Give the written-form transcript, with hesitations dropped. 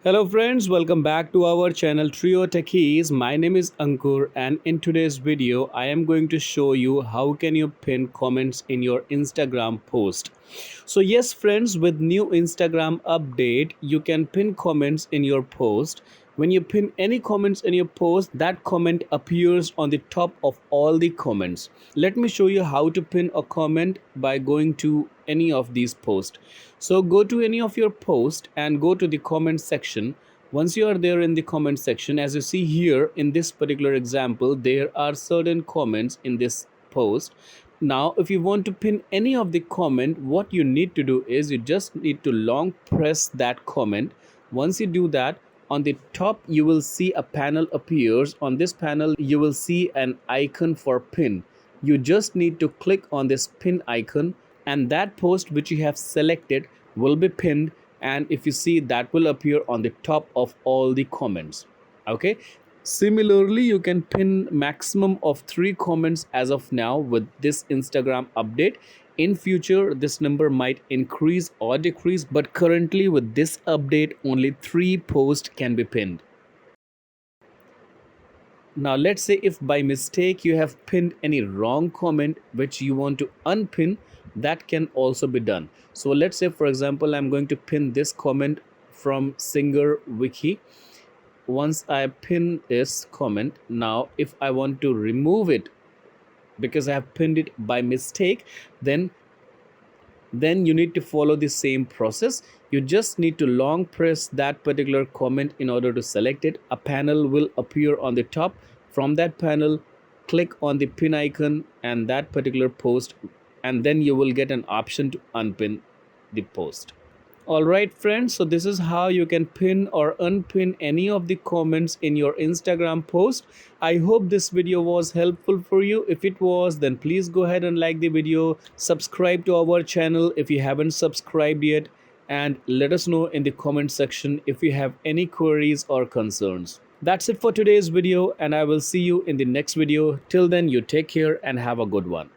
Hello friends, welcome back to our channel Trio Techies. My name is Ankur and in today's video I am going to show you how can you pin comments in your Instagram post. So yes friends, with new Instagram update you can pin comments in your post. When you pin any comments in your post, that comment appears on the top of all the comments. Let me show you how to pin a comment by going to any of these posts. So go to any of your post and go to the comment section. Once you are there in the comment section, as you see here in this particular example, there are certain comments in this post. Now if you want to pin any of the comment, what you need to do is you just need to long press that comment. Once you do that, on the top you will see a panel appears. On this panel you will see an icon for pin. You just need to click on this pin icon and that post which you have selected will be pinned, and if you see, that will appear on the top of all the comments. Okay, similarly you can pin maximum of 3 comments as of now with this Instagram update. In future this number might increase or decrease, but currently with this update only 3 posts can be pinned. Now let's say if by mistake you have pinned any wrong comment which you want to unpin, that can also be done. So let's say for example I'm going to pin this comment from Singer Wiki. Once I pin this comment, now if I want to remove it because I have pinned it by mistake, then you need to follow the same process. You just need to long press that particular comment in order to select it. A panel will appear on the top. From that panel, click on the pin icon and that particular post, and then you will get an option to unpin the post. Alright friends, so this is how you can pin or unpin any of the comments in your Instagram post. I hope this video was helpful for you. If it was, then please go ahead and like the video, subscribe to our channel if you haven't subscribed yet, and let us know in the comment section if you have any queries or concerns. That's it for today's video and I will see you in the next video. Till then, you take care and have a good one.